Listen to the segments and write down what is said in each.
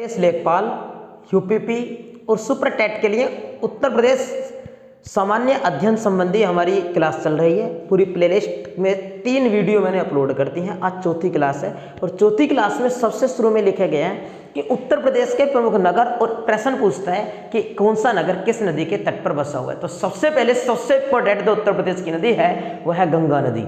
प्रदेश लेखपाल, यूपीपी और super TET के लिए उत्तर प्रदेश सामान्य अध्ययन संबंधी हमारी क्लास चल रही है। पूरी प्लेलिस्ट में 3 वीडियो मैंने अपलोड कर दी हैं। आज चौथी क्लास है और चौथी क्लास में सबसे शुरू में लिखा गया है कि उत्तर प्रदेश के प्रमुख नगर, और प्रश्न पूछता है कि कौन सा नगर किस नदी के तट पर बसा हुआ है। तो सबसे पहले सबसे इंपॉर्टेंट जो उत्तर प्रदेश की नदी है वह है गंगा नदी।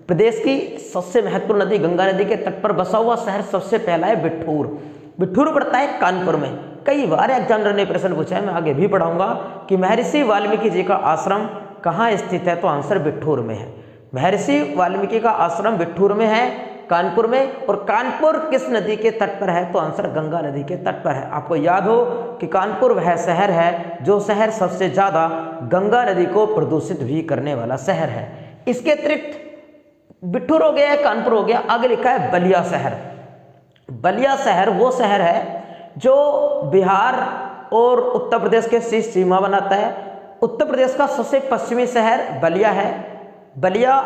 प्रदेश की सबसे महत्वपूर्ण नदी गंगा नदी के तट पर बसा हुआ शहर सबसे पहला है बिठूर। बिठूर पड़ता है कानपुर में। कई बार एग्जामिनर ने प्रश्न पूछा है, मैं आगे भी पढ़ाऊंगा कि महर्षि वाल्मीकि जी का आश्रम कहाँ स्थित है, तो आंसर बिठूर में है। महर्षि वाल्मीकि का आश्रम बिठूर में है, कानपुर में। और कानपुर किस नदी के तट पर है, तो आंसर गंगा नदी के तट पर है। आपको याद हो कि कानपुर वह शहर है जो शहर सबसे ज़्यादा गंगा नदी को प्रदूषित भी करने वाला शहर है। इसके अतिरिक्त बिठूर हो गया, कानपुर हो गया, आगे लिखा है बलिया शहर। बलिया शहर वो शहर है जो बिहार और उत्तर प्रदेश के बीच सीमा बनाता है। उत्तर प्रदेश का सबसे पश्चिमी शहर बलिया है। बलिया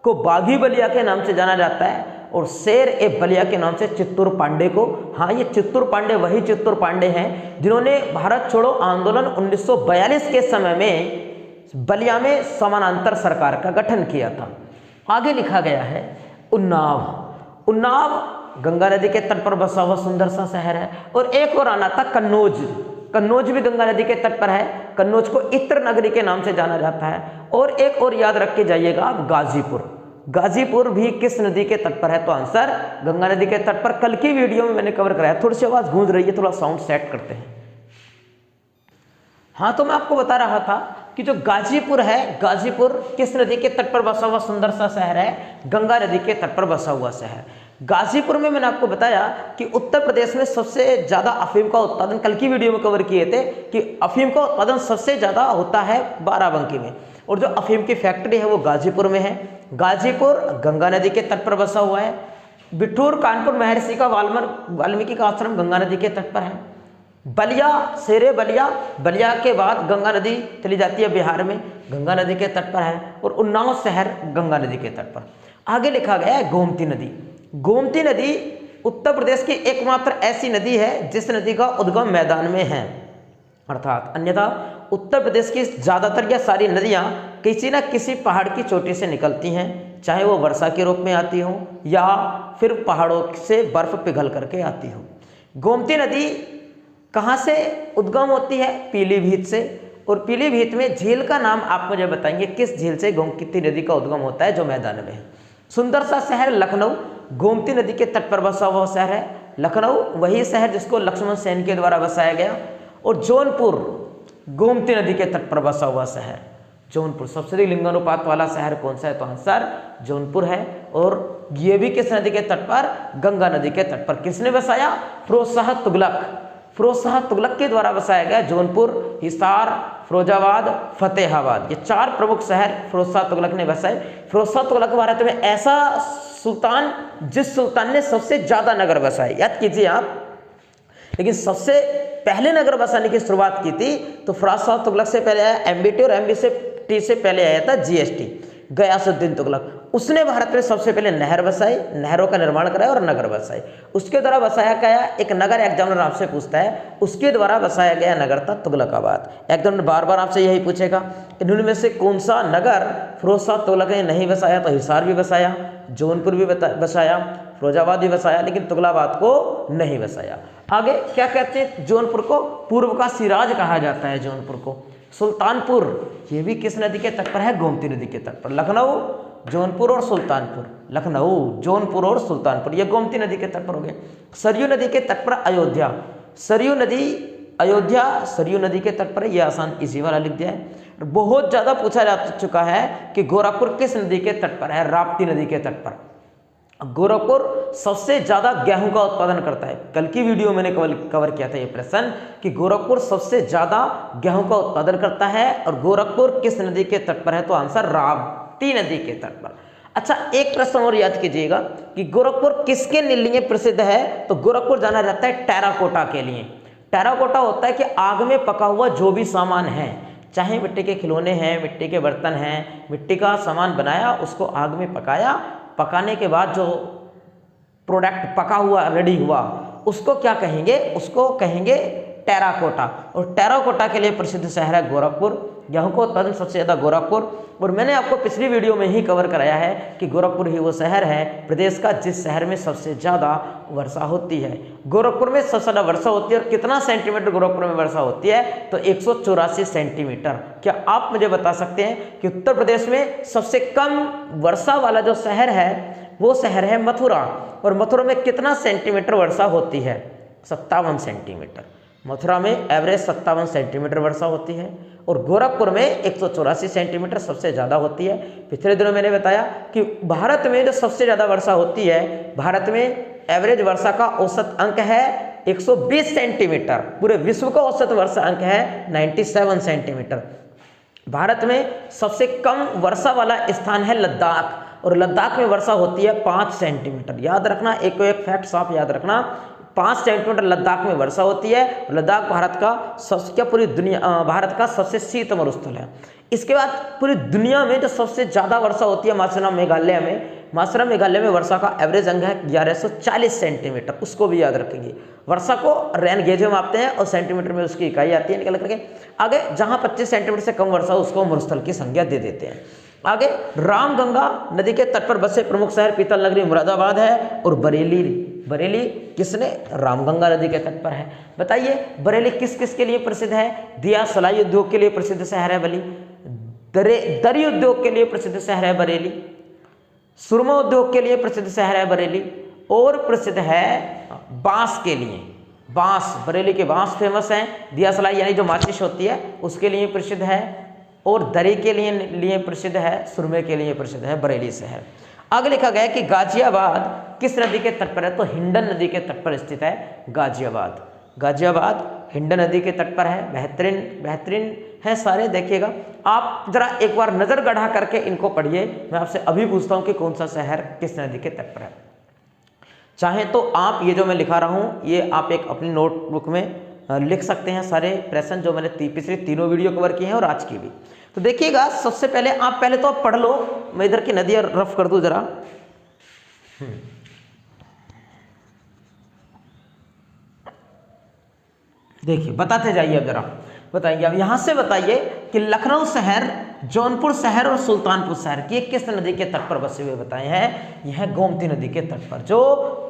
को बागी बलिया के नाम से जाना जाता है और शेर ए बलिया के नाम से चित्तूर पांडे को। हाँ, ये चित्तूर पांडे वही चित्तूर पांडे हैं जिन्होंने भारत छोड़ो आंदोलन 1942 के समय में बलिया में समानांतर सरकार का गठन किया था। आगे लिखा गया है उन्नाव। उन्नाव गंगा नदी के तट पर बसा हुआ सुंदर सा शहर है। और एक और आना था कन्नौज। कन्नौज भी गंगा नदी के तट पर है। कन्नौज को इत्र नगरी के नाम से जाना जाता है। और एक और याद रख के जाइएगा आप, गाजीपुर। गाजीपुर भी किस नदी के तट पर है, तो आंसर गंगा नदी के तट पर। कल की वीडियो में मैंने कवर कराया। थोड़ी सी आवाज गूंज रही है, थोड़ा साउंड सेट करते हैं। हाँ, तो मैं आपको बता रहा था कि जो गाजीपुर है, गाजीपुर किस नदी के तट पर बसा हुआ सुंदर सा शहर है, गंगा नदी के तट पर बसा हुआ शहर। गाजीपुर में मैंने आपको बताया कि उत्तर प्रदेश में सबसे ज़्यादा अफीम का उत्पादन, कल की वीडियो में कवर किए थे कि अफीम का उत्पादन सबसे ज़्यादा होता है बाराबंकी में, और जो अफीम की फैक्ट्री है वो गाजीपुर में है। गाजीपुर गंगा नदी के तट पर बसा हुआ है। बिठूर कानपुर महर्षि का वाल्मीकि का आश्रम गंगा नदी के तट पर है। बलिया शेरे बलिया, बलिया के बाद गंगा नदी चली जाती है बिहार में, गंगा नदी के तट पर है। और उन्नाव शहर गंगा नदी के तट पर। आगे लिखा गया है गोमती नदी। गोमती नदी उत्तर प्रदेश की एकमात्र ऐसी नदी है जिस नदी का उद्गम मैदान में है, अर्थात अन्यथा उत्तर प्रदेश की ज़्यादातर या सारी नदियाँ किसी न किसी पहाड़ की चोटी से निकलती हैं, चाहे वो वर्षा के रूप में आती हो या फिर पहाड़ों से बर्फ पिघल करके आती हो। गोमती नदी कहाँ से उद्गम होती है? पीलीभीत से। और पीलीभीत में झील का नाम आप मुझे बताएंगे, किस झील से गोमती नदी का उद्गम होता है जो मैदान में है। सुंदर सा शहर लखनऊ गोमती नदी के तट पर बसा हुआ शहर है। लखनऊ वही शहर जिसको लक्ष्मण सेन के द्वारा बसाया गया। और जौनपुर गोमती नदी के तट पर बसा हुआ शहर। जौनपुर सबसे अधिक लिंगानुपात वाला शहर कौन सा है, तो आंसर जौनपुर है। और ये भी किस नदी के तट पर? गंगा नदी के तट पर। किसने बसाया? फिरोज शाह तुगलक। फिरोज शाह तुगलक के द्वारा बसाया गया। जौनपुर, हिसार, फिरोजाबाद, फतेहाबाद, ये 4 प्रमुख शहर फिरोज शाह तुगलक ने बसाए। फिरोज शाह तुगलक भारत में ऐसा सुल्तान जिस सुल्तान ने सबसे ज्यादा नगर बसाए, याद कीजिए आप। लेकिन सबसे पहले नगर बसाने की शुरुआत की थी तो फिरोज शाह तुगलक से पहले आया एमबीटी, और एमबीटी से पहले आया था जीएसटी, गयासुद्दीन तुगलक। उसने भारत में सबसे पहले नहर बसाई, नहरों का निर्माण कराया और नगर बसाए। उसके द्वारा बसाया गया एक नगर, एग्जामिनर आपसे पूछता है, उसके द्वारा बसाया गया नगर था तुगलकाबाद। एग्जामिनर बार बार आपसे यही पूछेगा, इन्होंने से कौन सा नगर फिरोज शाह तुगलक ने नहीं बसाया, तो हिसार भी बसाया, जौनपुर भी बसाया, फिरोजाबाद भी बसाया, लेकिन तुगलकाबाद को नहीं बसाया। आगे क्या कहते हैं? जौनपुर को पूर्व का सिराज कहा जाता है। जौनपुर को सुल्तानपुर, ये भी किस नदी के तट पर है? गोमती नदी के तट पर। लखनऊ, जौनपुर और सुल्तानपुर। लखनऊ, जौनपुर और सुल्तानपुर, ये गोमती नदी के तट पर हो गए। सरयू नदी के तट पर अयोध्या। सरयू नदी, अयोध्या सरयू नदी के तट पर है। ये आसान इसी वाला लिख दिया है। बहुत ज्यादा पूछा जा चुका है कि गोरखपुर किस नदी के तट पर है? राप्ती नदी के तट पर। गोरखपुर सबसे ज्यादा गेहूं का उत्पादन करता है। कल की वीडियो मैंने कवर किया था ये प्रश्न कि गोरखपुर सबसे ज्यादा गेहूं का उत्पादन करता है। और गोरखपुर किस नदी के तट पर है, तो आंसर राप्ती नदी के तट पर। अच्छा, एक प्रश्न और याद कीजिएगा कि गोरखपुर किसके लिए प्रसिद्ध है, तो गोरखपुर जाना जाता है टेराकोटा के लिए। टेराकोटा होता है कि आग में पका हुआ जो भी सामान है, चाहे मिट्टी के खिलौने हैं, मिट्टी के बर्तन हैं, मिट्टी का सामान बनाया, उसको आग में पकाया, पकाने के बाद जो प्रोडक्ट पका हुआ रेडी हुआ उसको क्या कहेंगे, उसको कहेंगे टेराकोटा। और टेराकोटा के लिए प्रसिद्ध शहर है गोरखपुर। गेहूं का उत्पादन सबसे ज़्यादा गोरखपुर। और मैंने आपको पिछली वीडियो में ही कवर कराया है कि गोरखपुर ही वो शहर है प्रदेश का जिस शहर में सबसे ज़्यादा वर्षा होती है। गोरखपुर में सबसे ज़्यादा वर्षा होती है। और कितना सेंटीमीटर गोरखपुर में वर्षा होती है, तो 184 सेंटीमीटर। क्या आप मुझे बता सकते हैं कि उत्तर प्रदेश में सबसे कम वर्षा वाला जो शहर है वो शहर है मथुरा। और मथुरा में कितना सेंटीमीटर वर्षा होती है, 57 सेंटीमीटर। मथुरा में एवरेज 57 सेंटीमीटर वर्षा होती है। और गोरखपुर में 184 सेंटीमीटर सबसे ज़्यादा होती है। पिछले दिनों मैंने बताया कि भारत में जो सबसे ज़्यादा वर्षा होती है, भारत में एवरेज वर्षा का औसत अंक है 120 सेंटीमीटर। पूरे विश्व का औसत वर्षा अंक है 97 सेंटीमीटर। भारत में सबसे कम वर्षा वाला स्थान है लद्दाख। और लद्दाख में वर्षा होती है 5 सेंटीमीटर। याद रखना, एक फैक्ट आप याद रखना, 5 सेंटीमीटर लद्दाख में वर्षा होती है। लद्दाख भारत का सबसे पूरी दुनिया भारत का सबसे शीत मरुस्थल है। इसके बाद पूरी दुनिया में जो सबसे ज़्यादा वर्षा होती है मासराम मेघालय में। मासराम मेघालय में वर्षा का एवरेज अंक है 1140 सेंटीमीटर। उसको भी याद रखेंगे। वर्षा को रेन गेज में मापते हैं और सेंटीमीटर में उसकी इकाई आती है निकल करके। आगे जहाँ 25 सेंटीमीटर से कम वर्षा हो उसको मरुस्थल की संज्ञा दे देते हैं। आगे रामगंगा नदी के तट पर बसे प्रमुख शहर पीतल नगरी मुरादाबाद है और बरेली। बरेली किसने, रामगंगा नदी के तट पर है। बताइए बरेली किस किस के लिए प्रसिद्ध है। दिया सलाई उद्योग के लिए प्रसिद्ध शहर है बरेली। दरी उद्योग के लिए प्रसिद्ध शहर है बरेली। सुरमा उद्योग के लिए प्रसिद्ध शहर है बरेली। और प्रसिद्ध है बांस के लिए। बांस, बरेली के बांस फेमस हैं। दिया सलाई यानी जो माचिस होती है उसके लिए प्रसिद्ध है। और दरी के लिए प्रसिद्ध है, सुरमे के लिए प्रसिद्ध है बरेली शहर। आगे लिखा गया कि गाजियाबाद किस नदी के तट पर है, तो हिंडन नदी के तट पर स्थित है गाजियाबाद। गाजियाबाद हिंडन नदी के तट पर है। बेहतरीन बेहतरीन है सारे, देखिएगा आप जरा एक बार नज़र गढ़ा करके इनको पढ़िए। मैं आपसे अभी पूछता हूँ कि कौन सा शहर किस नदी के तट पर है। चाहे तो आप ये जो मैं लिखा रहा हूँ ये आप एक अपनी नोटबुक में लिख सकते हैं सारे प्रश्न जो मैंने पिछले तीनों वीडियो कवर किए हैं और आज की भी। तो देखिएगा सबसे पहले आप पढ़ लो। मैं इधर की नदियाँ रफ कर दूं जरा। देखिए बताते जाइए, अब जरा बताइए। अब यहाँ से बताइए कि लखनऊ शहर, जौनपुर शहर और सुल्तानपुर शहर की किस नदी के तट पर बसे हुए बताए हैं। यह गोमती नदी के तट पर जो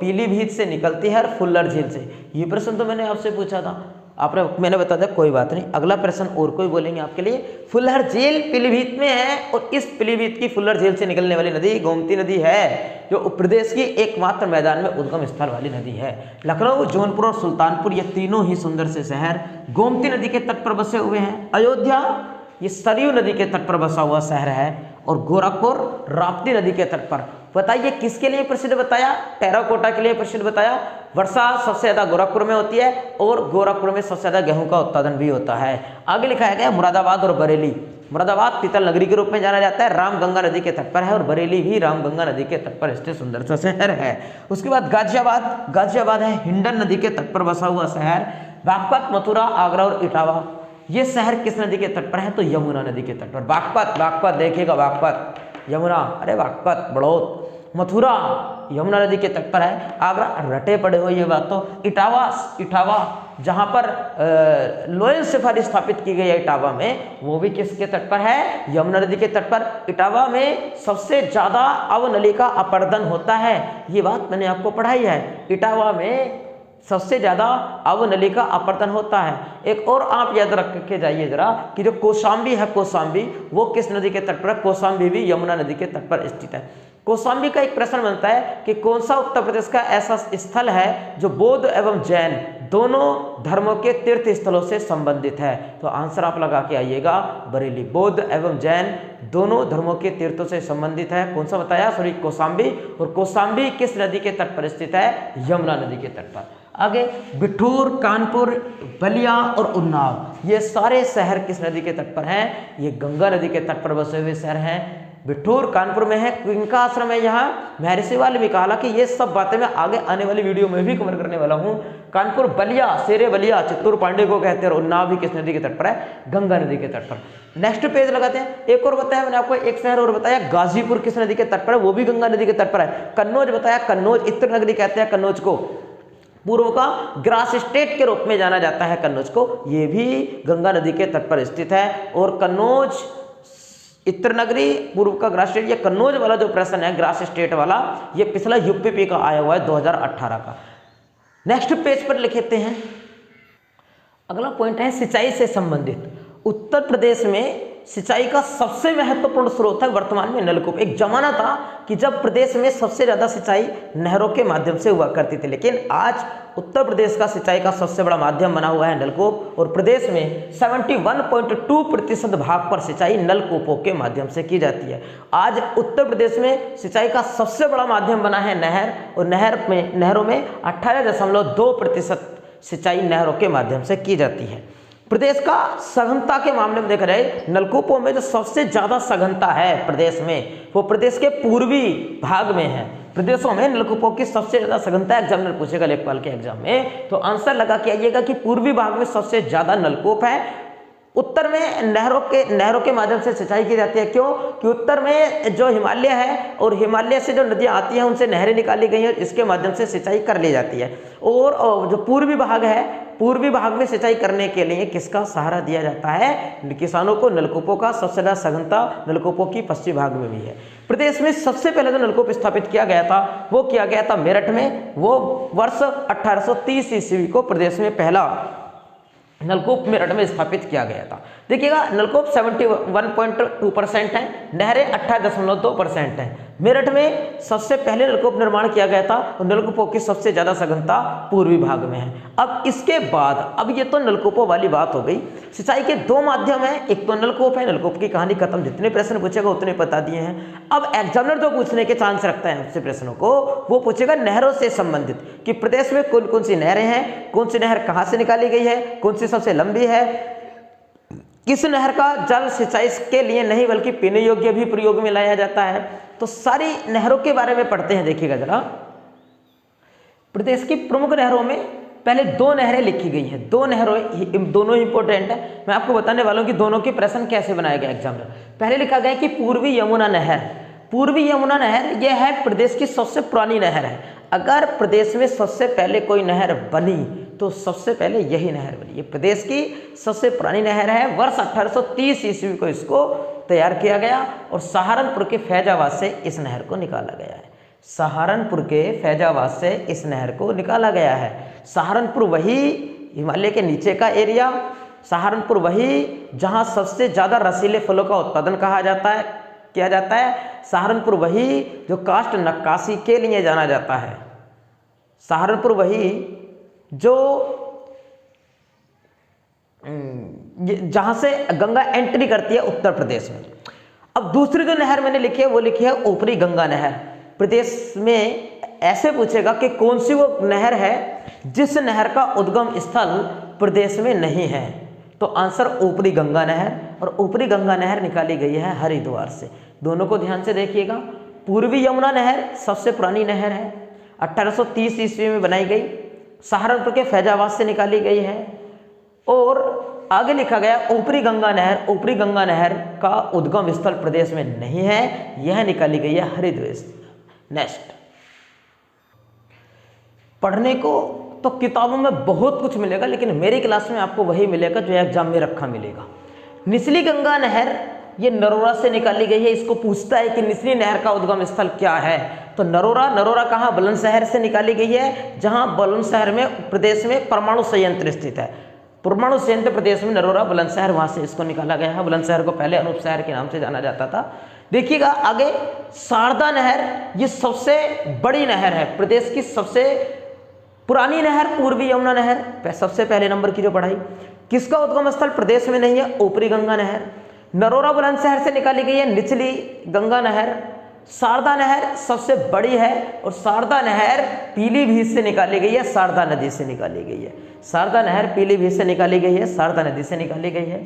पीलीभीत से निकलती है और फुल्लर झील से। ये प्रश्न तो मैंने आपसे पूछा था, मैंने बता दिया, कोई बात नहीं। अगला प्रश्न और कोई बोलेंगे आपके लिए। फुल्लर झील पीलीभीत में है और इस पीलीभीत की फुल्लर झील से निकलने वाली नदी गोमती नदी है, जो प्रदेश की एकमात्र मैदान में उद्गम स्थल वाली नदी है। लखनऊ, जौनपुर और सुल्तानपुर ये तीनों ही सुंदर से शहर गोमती नदी के तट पर बसे हुए हैं। अयोध्या ये सरयू नदी के तट पर बसा हुआ शहर है। और गोरखपुर राप्ती नदी के तट पर। बताइए किसके लिए प्रसिद्ध बताया, टेराकोटा के लिए प्रसिद्ध बताया। वर्षा सबसे ज़्यादा गोरखपुर में होती है और गोरखपुर में सबसे ज़्यादा गेहूं का उत्पादन भी होता है। आगे लिखा गया मुरादाबाद और बरेली। मुरादाबाद पीतल नगरी के रूप में जाना जाता है, रामगंगा नदी के तट पर है। और बरेली भी रामगंगा नदी के तट पर स्थित सुंदर सा शहर है। उसके बाद गाजियाबाद, गाजियाबाद है हिंडन नदी के तट पर बसा हुआ शहर। बागपत, मथुरा, आगरा और इटावा ये शहर किस नदी के तट पर है, तो यमुना नदी के तट पर। बागपत देखिएगा, बागपत यमुना, अरे बागपत बड़ौत। मथुरा यमुना नदी के तट पर है। आगरा रटे पड़े हो ये बात तो। इटावा जहाँ पर लोयल सफारी स्थापित की गई है इटावा में, वो भी किसके तट पर है, यमुना नदी के तट पर। इटावा में सबसे ज़्यादा अवनली का अपरदन होता है, ये बात मैंने आपको पढ़ाई है। इटावा में सबसे ज़्यादा अवनली का अपरदन होता है। एक और आप याद रख के जाइए जरा कि जो कौशाम्बी है, कौशाम्बी वो किस नदी के तट पर है, कौशाम्बी भी यमुना नदी के तट पर स्थित है। कौशाम्बी का एक प्रश्न बनता है कि कौन सा उत्तर प्रदेश का ऐसा स्थल है जो बौद्ध एवं जैन दोनों धर्मों के तीर्थ स्थलों से संबंधित है, तो आंसर आप लगा के आइएगा बरेली। बौद्ध एवं जैन दोनों धर्मों के तीर्थों से संबंधित है। कौन सा बताया, सॉरी कौशाम्बी। और कौशाम्बी किस नदी के तट पर स्थित है, यमुना नदी के तट पर। आगे बिठूर, कानपुर, बलिया और उन्नाव ये सारे शहर किस नदी के तट पर हैं, ये गंगा नदी के तट पर बसे हुए शहर हैं। बिठूर कानपुर में है, इनका आश्रम है यहाँ महर्षि वाल्मीकि। हालांकि ये सब बातें मैं आगे आने वाली वीडियो में भी कवर करने वाला हूँ। कानपुर, बलिया, शेरे बलिया, चित्तूर पांडे को कहते हैं। और उन्नाव भी किस नदी के तट पर है, गंगा नदी के तट पर। नेक्स्ट पेज लगाते हैं। एक और बताया मैंने आपको, एक शहर और बताया गाजीपुर किस नदी के तट पर है, वो भी गंगा नदी के तट पर है। कन्नौज बताया, कन्नौज इत्र नगरी कहते हैं कन्नौज को। पूर्व का ग्रास स्टेट के रूप में जाना जाता है कन्नौज को। ये भी गंगा नदी के तट पर स्थित है। और कन्नौज इत्र नगरी पूर्व का ग्रास स्टेट, ये कन्नौज वाला जो प्रश्न है ग्रास स्टेट वाला, ये पिछला यूपीपी का आया हुआ है 2018 का। नेक्स्ट पेज पर लिखते हैं। अगला पॉइंट है सिंचाई से संबंधित। उत्तर प्रदेश में सिंचाई का सबसे महत्वपूर्ण स्रोत है वर्तमान में नलकूप। एक जमाना था कि जब प्रदेश में सबसे ज्यादा सिंचाई नहरों के माध्यम से हुआ करती थी, लेकिन आज उत्तर प्रदेश का सिंचाई का सबसे बड़ा माध्यम बना हुआ है नलकूप। और प्रदेश में 71.2% भाग पर सिंचाई नलकूपों के माध्यम से की जाती है। आज उत्तर प्रदेश में सिंचाई का सबसे बड़ा माध्यम बना है नहर, और नहरों में 18.2% सिंचाई नहरों के माध्यम से की जाती है। प्रदेश का सघनता के मामले में देख रहे नलकूपों में जो सबसे ज्यादा सघनता है प्रदेश में, वो प्रदेश के पूर्वी भाग में है। प्रदेशों में नलकूपों की सबसे ज्यादा सघनता एग्जामिनर पूछेगा लेखपाल के एग्जाम में, तो आंसर लगा के आइएगा कि पूर्वी भाग में सबसे ज्यादा नलकूप है। उत्तर में नहरों के माध्यम से सिंचाई की जाती है। क्यों? कि उत्तर में जो हिमालय है और हिमालय से जो नदियां आती हैं उनसे नहरें निकाली गई हैं, इसके माध्यम से सिंचाई कर ली जाती है। और जो पूर्वी भाग है, पूर्वी भाग में सिंचाई करने के लिए किसका सहारा दिया जाता है? किसानों को नलकूपों का सबसे ज्यादा सघनता नलकूपों की पश्चिमी भाग में भी है। प्रदेश में सबसे पहले जो नलकूप स्थापित किया गया था वो किया गया था मेरठ में। वो वर्ष 1830 ईस्वी को प्रदेश में पहला नलकूप मेरठ में स्थापित किया गया था। देखिएगा नलकूप 71.2% है, नहरें 18.2% है। मेरठ में सबसे पहले नलकूप निर्माण किया गया था और नलकूपों की सबसे ज्यादा सघनता पूर्वी भाग में है। अब इसके बाद, अब ये तो नलकूपों वाली बात हो गई। सिंचाई के दो माध्यम है, एक तो नलकूप है, नलकूप की कहानी खत्म, जितने प्रश्न पूछेगा उतने बता दिए हैं। अब एग्जामिनर जो पूछने के चांस रखता है आपसे प्रश्नों को, वो पूछेगा नहरों से संबंधित कि प्रदेश में कौन कौन सी नहरें हैं, कौन सी नहर कहाँ से निकाली गई है, कौन सी सबसे लंबी है, किस नहर का जल सिंचाई के लिए नहीं बल्कि पीने योग्य भी प्रयोग में लाया जाता है। तो सारी नहरों के बारे में पढ़ते हैं। देखिएगा जरा, प्रदेश की प्रमुख नहरों में पहले दो नहरें लिखी गई हैं। दो नहरों, दोनों इंपॉर्टेंट है। मैं आपको बताने वाला हूं कि दोनों के प्रश्न कैसे बनाया गया एग्जाम में। पहले लिखा गया कि पूर्वी यमुना नहर। पूर्वी यमुना नहर यह है प्रदेश की सबसे पुरानी नहर है। अगर प्रदेश में सबसे पहले कोई नहर बनी तो सबसे पहले यही नहर बनी। ये प्रदेश की सबसे पुरानी नहर है। वर्ष 1830 ईस्वी को इसको तैयार किया गया और सहारनपुर के फैजाबाद से इस नहर को निकाला गया है। सहारनपुर के फैजाबाद से इस नहर को निकाला गया है। सहारनपुर वही हिमालय के नीचे का एरिया, सहारनपुर वही जहाँ सबसे ज़्यादा रसीले फलों का उत्पादन किया जाता है। सहारनपुर वही जो काष्ठ नक्काशी के लिए जाना जाता है। सहारनपुर वही जो जहाँ से गंगा एंट्री करती है उत्तर प्रदेश में। अब दूसरी जो नहर मैंने लिखी है वो लिखी है ऊपरी गंगा नहर। प्रदेश में ऐसे पूछेगा कि कौन सी वो नहर है जिस नहर का उद्गम स्थल प्रदेश में नहीं है, तो आंसर ऊपरी गंगा नहर। और ऊपरी गंगा नहर निकाली गई है हरिद्वार से। दोनों को ध्यान से देखिएगा। पूर्वी यमुना नहर सबसे पुरानी नहर है, 1830 ईस्वी में बनाई गई, सहारनपुर के फैजाबाद से निकाली गई है। और आगे लिखा गया ऊपरी गंगा नहर। ऊपरी गंगा नहर का उद्गम स्थल प्रदेश में नहीं है, यह निकाली गई है हरिद्वार से। नेक्स्ट, पढ़ने को तो किताबों में बहुत कुछ मिलेगा, लेकिन मेरी क्लास में आपको वही मिलेगा जो एग्जाम में रखा मिलेगा। निचली गंगा नहर ये नरोरा से निकाली गई है। इसको पूछता है कि निचली नहर का उद्गम स्थल क्या है, तो नरोरा कहाँ? बुलंदशहर से निकाली गई है, जहाँ बुलंदशहर में प्रदेश में परमाणु संयंत्र स्थित है। परमाणु संयंत्र प्रदेश में नरोरा, बुलंदशहर, वहाँ से इसको निकाला गया है। बुलंदशहर को पहले अनूप शहर के नाम से जाना जाता था। देखिएगा आगे, शारदा नहर ये सबसे बड़ी नहर है, प्रदेश की सबसे पुरानी नहर पूर्वी यमुना नहर, सबसे पहले नंबर की जो पढ़ाई। किसका उद्गम स्थल प्रदेश में नहीं है? ऊपरी गंगा नहर। नरोरा बुलंदशहर से निकाली गई है निचली गंगा नहर। शारदा नहर सबसे बड़ी है और शारदा नहर पीलीभीत से निकाली गई है, शारदा नदी से निकाली गई है। शारदा नहर पीलीभीत से निकाली गई है, शारदा नदी से निकाली गई है।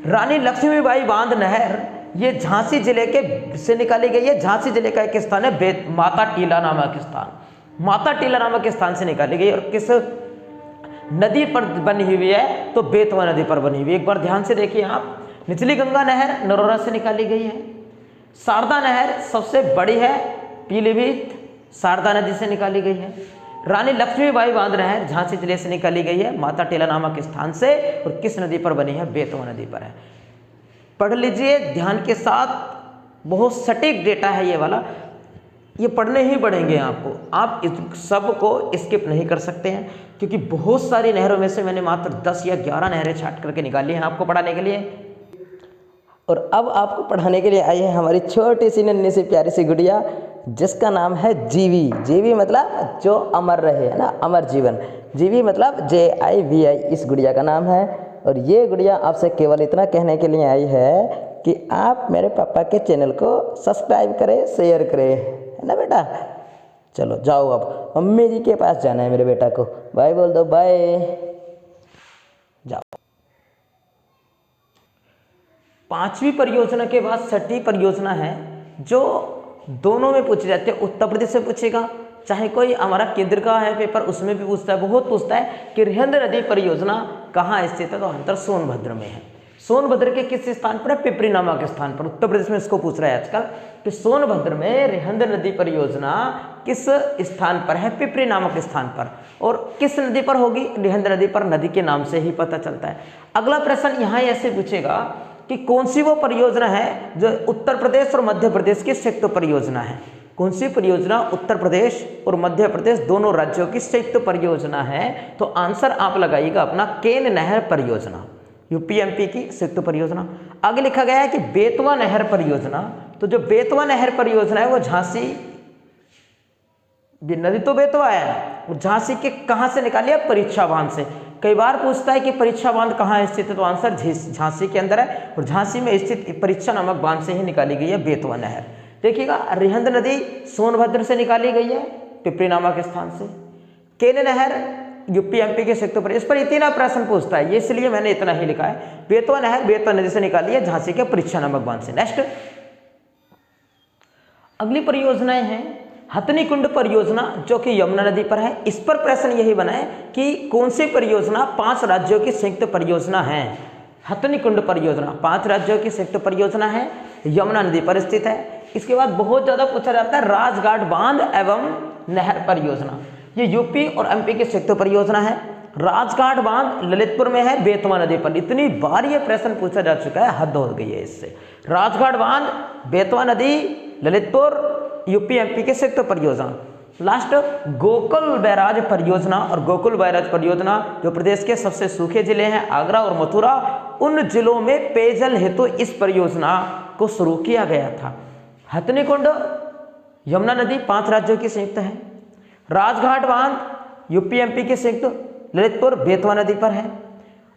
रानी लक्ष्मीबाई बांध नहर ये झांसी जिले के से निकाली गई है। झांसी जिले का एक स्थान है माता टीला नामक स्थान, माता टीला नामक स्थान से निकाली गई। और किस नदी पर बनी हुई है? तो बेतवा नदी पर बनी हुई है। एक बार ध्यान से देखिए आप, निचली गंगा नहर नरोरा से निकाली गई है। शारदा नहर सबसे बड़ी है, पीलीभीत शारदा नदी से निकाली गई है। रानी लक्ष्मीबाई बांध नहर झांसी जिले से निकाली गई है, माता टीला नामक स्थान से, और किस नदी पर बनी है? बेतवा नदी पर है। पढ़ लीजिए ध्यान के साथ, बहुत सटीक डेटा है ये वाला, ये पढ़ने ही पड़ेंगे आपको, आप इस सब को स्किप नहीं कर सकते हैं, क्योंकि बहुत सारी नहरों में से मैंने मात्र 10 या 11 नहरें छाट करके निकाली हैं आपको पढ़ाने के लिए। और अब आपको पढ़ाने के लिए आई है हमारी छोटी सी नन्ही सी प्यारी सी गुड़िया, जिसका नाम है जीवी। जीवी मतलब जो अमर रहे, है ना, अमर जीवन। जीवी मतलब JIVI इस गुड़िया का नाम है। और ये गुड़िया आपसे केवल इतना कहने के लिए आई है कि आप मेरे पापा के चैनल को सब्सक्राइब करें, शेयर करें, है ना बेटा। चलो जाओ, अब मम्मी जी के पास जाना है मेरे बेटा को। बाय बोल दो, बाय। जाओ। 5वीं परियोजना के बाद 6ठी परियोजना है जो दोनों में पूछी जाती है। उत्तर प्रदेश से पूछेगा, चाहे कोई हमारा केंद्र का है पेपर उसमें भी पूछता है, बहुत पूछता है कि रिहंद नदी परियोजना कहाँ स्थित है, तो आंसर सोनभद्र में है। सोनभद्र के किस स्थान पर है? पिपरी नामक स्थान पर। उत्तर प्रदेश में इसको पूछ रहा है आजकल कि सोनभद्र में रिहंद नदी परियोजना किस स्थान पर है? पिपरी नामक स्थान पर। और किस नदी पर होगी? रिहंद नदी पर। नदी के नाम से ही पता चलता है। अगला प्रश्न यहाँ ऐसे पूछेगा कि कौन सी वो परियोजना है जो उत्तर प्रदेश और मध्य प्रदेश की संयुक्त परियोजना है? कौन सी परियोजना उत्तर प्रदेश और मध्य प्रदेश दोनों राज्यों की संयुक्त परियोजना है? तो आंसर आप लगाइएगा अपना केन नहर परियोजना, UP-MP की संयुक्त परियोजना। आगे लिखा गया है कि बेतवा नहर परियोजना। तो जो बेतवा नहर परियोजना है वो झांसी, नदी तो बेतवा है, झांसी के कहाँ से निकाली है? परीक्षा बांध से। कई बार पूछता है कि परीक्षा बांध कहाँ स्थित है, तो आंसर झांसी के अंदर है, और झांसी में स्थित परीक्षा नामक बांध से ही निकाली गई है बेतवा नहर। देखिएगा, रिहंद नदी सोनभद्र से निकाली गई है, पिपरी नामक स्थान से। केन नहर UP-MP के संयुक्त परियोजना। इस पर इतना प्रश्न पूछता है, ये इसलिए मैंने इतना ही लिखा है। बेतवा नहर बेतवा नदी से निकाली है, झांसी के परीक्षा नामक बांध से। नेक्स्ट, अगली परियोजनाएं हैं हथनी कुंड परियोजना जो कि यमुना नदी पर है। इस पर प्रश्न यही बना है कि कौन सी परियोजना 5 राज्यों की संयुक्त परियोजना है? हथनी कुंड परियोजना 5 राज्यों की संयुक्त परियोजना है, यमुना नदी पर स्थित है। इसके बाद बहुत ज्यादा पूछा जाता है राजघाट बांध एवं नहर परियोजना। ये UP और MP की संयुक्त परियोजना है। राजघाट बांध ललितपुर में है, बेतवा नदी पर। इतनी बार ये प्रश्न पूछा जा चुका है, हद हो गई है इससे। राजघाट बांध, बेतवा नदी, ललितपुर, UP-MP के संयुक्त परियोजना। लास्ट, गोकुल बैराज परियोजना। और गोकुल बैराज परियोजना जो प्रदेश के सबसे सूखे जिले हैं आगरा और मथुरा, उन जिलों में पेयजल हेतु इस परियोजना को शुरू किया गया था। हथनी कुंड यमुना नदी 5 राज्यों की संयुक्त है। राजघाट बांध UP-MP के संयुक्त ललितपुर बेतवा नदी पर है।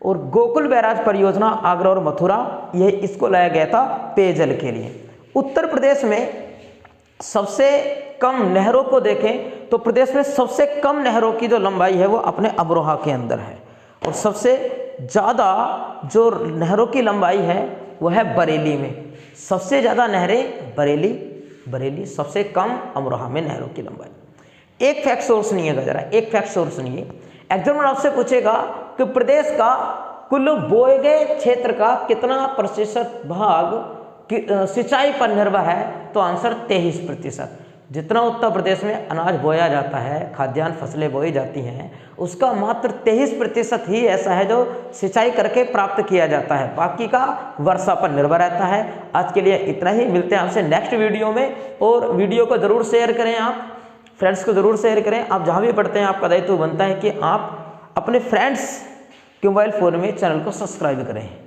और गोकुल बैराज परियोजना आगरा और मथुरा, यह इसको लाया गया था पेयजल के लिए। उत्तर प्रदेश में सबसे कम नहरों को देखें तो प्रदेश में सबसे कम नहरों की जो लंबाई है वो अपने अमरोहा के अंदर है, और सबसे ज़्यादा जो नहरों की लंबाई है वो है बरेली में। सबसे ज़्यादा नहरें बरेली, सबसे कम अमरोहा में नहरों की लंबाई। एक फैक्ट और सुनिएगा जरा, एक फैक्ट और सुनिए। एग्जाम में आपसे पूछेगा कि प्रदेश का कुल बोए गए क्षेत्र का कितना प्रतिशत भाग सिंचाई पर निर्भर है? तो आंसर 23%। जितना उत्तर प्रदेश में अनाज बोया जाता है, खाद्यान्न फसलें बोई जाती हैं, उसका मात्र 23% ही ऐसा है जो सिंचाई करके प्राप्त किया जाता है, बाकी का वर्षा पर निर्भर रहता है। आज के लिए इतना ही, मिलते हैं आपसे नेक्स्ट वीडियो में। और वीडियो को ज़रूर शेयर करें, आप फ्रेंड्स को ज़रूर शेयर करें। आप जहाँ भी पढ़ते हैं आपका दायित्व बनता है कि आप अपने फ्रेंड्स के मोबाइल फ़ोन में चैनल को सब्सक्राइब करें।